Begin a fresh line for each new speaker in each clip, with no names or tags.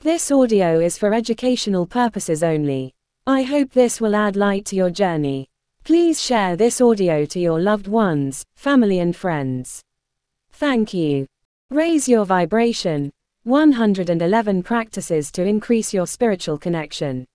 This audio is for educational purposes only. I hope this will add light to your journey. Please share this audio to your loved ones, family and friends. Thank you. Raise your vibration. 111 Practices to Increase Your Spiritual Connection.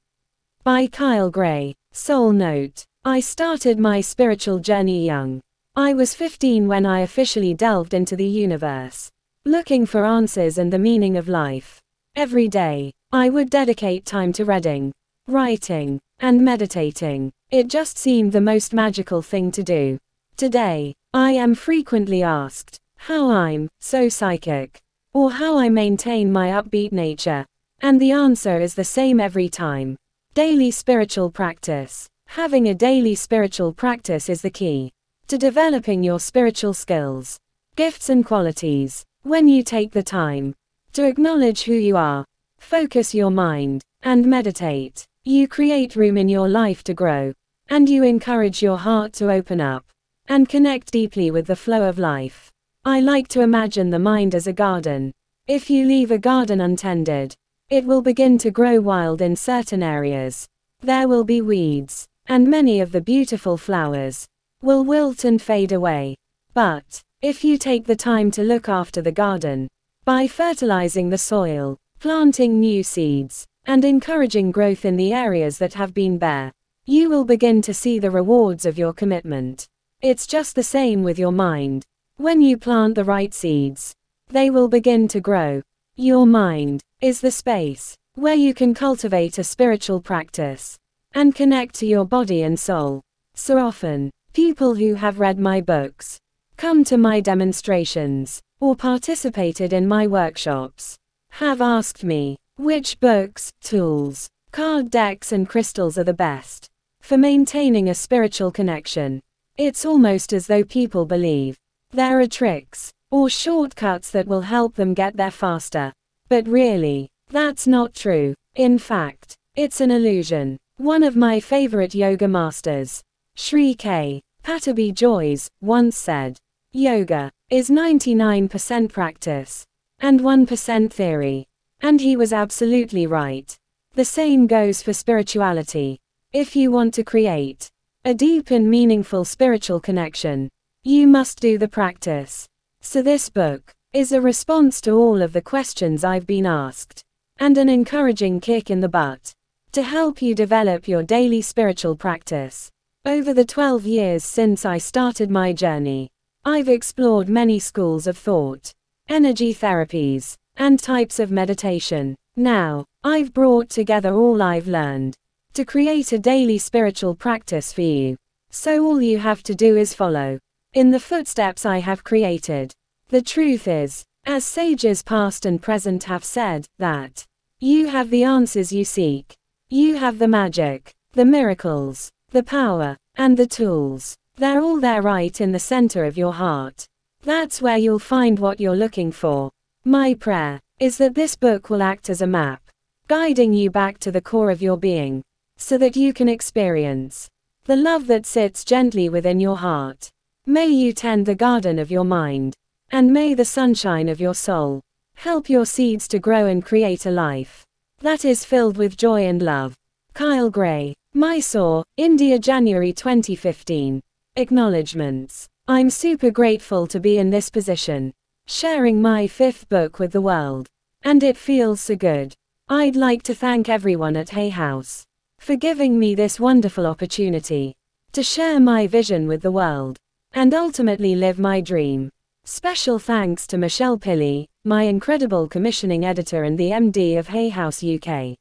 By Kyle Gray. Soul Note. I started my spiritual journey young. I was 15 when I officially delved into the universe, looking for answers and the meaning of life. Every day, I would dedicate time to reading, writing, and meditating. It just seemed the most magical thing to do. Today, I am frequently asked how I'm so psychic, or how I maintain my upbeat nature. And the answer is the same every time. Daily spiritual practice. Having a daily spiritual practice is the key to developing your spiritual skills, gifts and qualities. When you take the time to acknowledge who you are, focus your mind, and meditate, you create room in your life to grow, and you encourage your heart to open up and connect deeply with the flow of life. I like to imagine the mind as a garden. If you leave a garden untended, it will begin to grow wild in certain areas. There will be weeds, and many of the beautiful flowers will wilt and fade away. But if you take the time to look after the garden, by fertilizing the soil, planting new seeds, and encouraging growth in the areas that have been bare, you will begin to see the rewards of your commitment. It's just the same with your mind. When you plant the right seeds, they will begin to grow. Your mind is the space where you can cultivate a spiritual practice and connect to your body and soul. So often, people who have read my books, come to my demonstrations, or participated in my workshops, have asked me, which books, tools, card decks and crystals are the best for maintaining a spiritual connection. It's almost as though people believe there are tricks or shortcuts that will help them get there faster. But really, that's not true. In fact, it's an illusion. One of my favorite yoga masters, Sri K. Pattabhi Jois, once said, yoga is 99% practice and 1% theory. And he was absolutely right. The same goes for spirituality. If you want to create a deep and meaningful spiritual connection, you must do the practice. So this book is a response to all of the questions I've been asked, and an encouraging kick in the butt to help you develop your daily spiritual practice. Over the 12 years since I started my journey, I've explored many schools of thought, energy therapies, and types of meditation. Now, I've brought together all I've learned to create a daily spiritual practice for you. So all you have to do is follow in the footsteps I have created. The truth is, as sages past and present have said, that you have the answers you seek. You have the magic, the miracles, the power, and the tools. They're all there right in the center of your heart. That's where you'll find what you're looking for. My prayer is that this book will act as a map, guiding you back to the core of your being, so that you can experience the love that sits gently within your heart. May you tend the garden of your mind, and may the sunshine of your soul help your seeds to grow and create a life that is filled with joy and love. Kyle Gray, Mysore, India, January 2015. Acknowledgements. I'm super grateful to be in this position, sharing my 5th book with the world. And it feels so good. I'd like to thank everyone at Hay House for giving me this wonderful opportunity to share my vision with the world and ultimately live my dream. Special thanks to Michelle Pilley, my incredible commissioning editor and the MD of Hay House UK,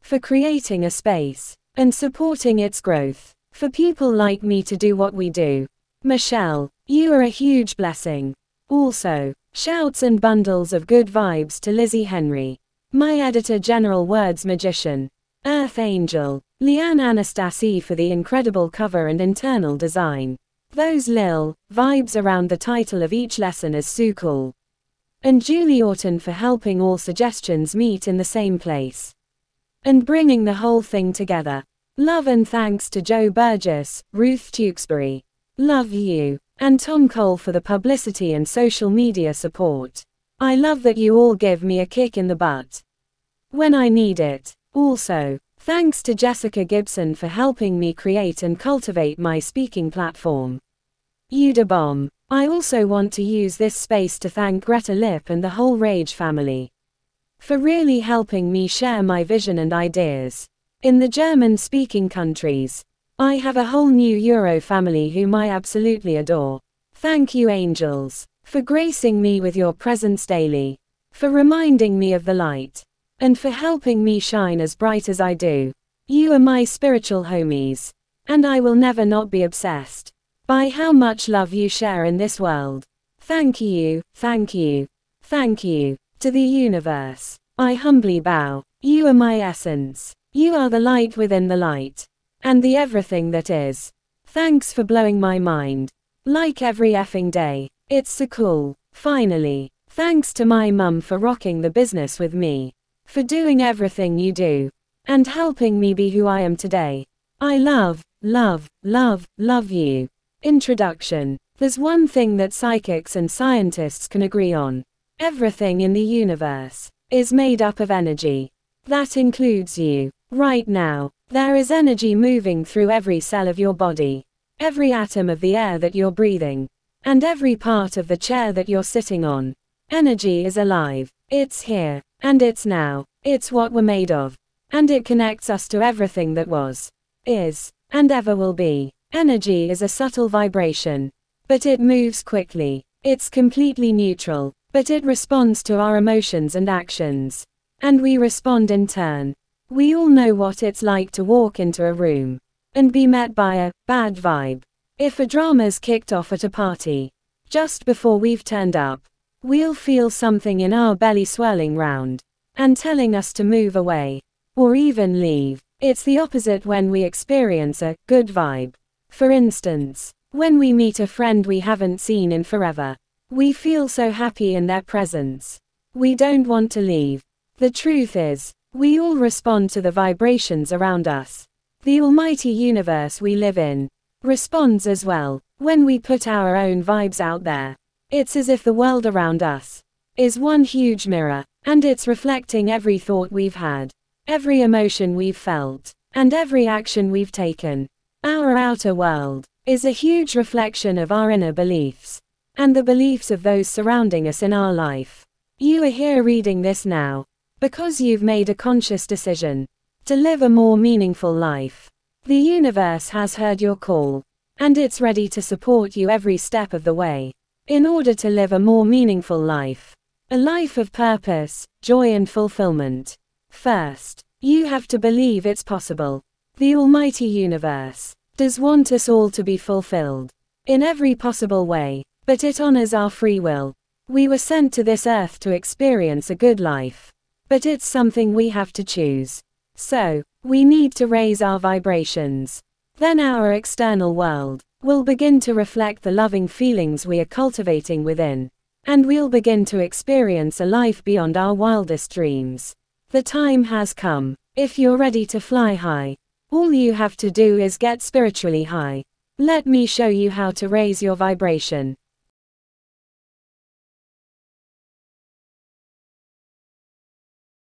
for creating a space and supporting its growth for people like me to do what we do. Michelle, you are a huge blessing. Also, shouts and bundles of good vibes to Lizzie Henry, my editor-general words magician, Earth Angel, Leanne Anastasie for the incredible cover and internal design. Those lil vibes around the title of each lesson is so cool. And Julie Orton for helping all suggestions meet in the same place and bringing the whole thing together. Love and thanks to Joe Burgess, Ruth Tewksbury, love you, and Tom Cole for the publicity and social media support. I love that you all give me a kick in the butt. when I need it. Also, thanks to Jessica Gibson for helping me create and cultivate my speaking platform. You da bomb. I also want to use this space to thank Greta Lipp and the whole Rage family for really helping me share my vision and ideas. In the German-speaking countries, I have a whole new Euro family whom I absolutely adore. Thank you, angels, for gracing me with your presence daily, for reminding me of the light, and for helping me shine as bright as I do. You are my spiritual homies, and I will never not be obsessed by how much love you share in this world. Thank you, thank you, thank you. To the universe, I humbly bow. You are my essence. You are the light within the light, and the everything that is. Thanks for blowing my mind. Like every effing day. It's so cool. Finally. Thanks to my mum for rocking the business with me. For doing everything you do. And helping me be who I am today. I love, love, love, love you. Introduction. There's one thing that psychics and scientists can agree on. Everything in the universe is made up of energy. That includes you. Right now, there is energy moving through every cell of your body, every atom of the air that you're breathing, and every part of the chair that you're sitting on. Energy is alive. It's here, and it's now. It's what we're made of, and it connects us to everything that was, is, and ever will be. Energy is a subtle vibration, but it moves quickly. It's completely neutral, but it responds to our emotions and actions, and we respond in turn. We all know what it's like to walk into a room and be met by a bad vibe. If a drama's kicked off at a party, just before we've turned up, we'll feel something in our belly swirling round and telling us to move away or even leave. It's the opposite when we experience a good vibe. For instance, when we meet a friend we haven't seen in forever, we feel so happy in their presence. We don't want to leave. The truth is, we all respond to the vibrations around us. The almighty universe we live in responds as well when we put our own vibes out there. It's as if the world around us is one huge mirror, and it's reflecting every thought we've had, every emotion we've felt, and every action we've taken. Our outer world is a huge reflection of our inner beliefs, and the beliefs of those surrounding us in our life. You are here reading this now, because you've made a conscious decision to live a more meaningful life. The universe has heard your call, and it's ready to support you every step of the way, in order to live a more meaningful life. A life of purpose, joy and fulfillment. First, you have to believe it's possible. The almighty universe does want us all to be fulfilled in every possible way, but it honors our free will. We were sent to this earth to experience a good life, but it's something we have to choose. So, we need to raise our vibrations. Then our external world will begin to reflect the loving feelings we are cultivating within, and we'll begin to experience a life beyond our wildest dreams. The time has come. If you're ready to fly high, all you have to do is get spiritually high. Let me show you how to raise your vibration.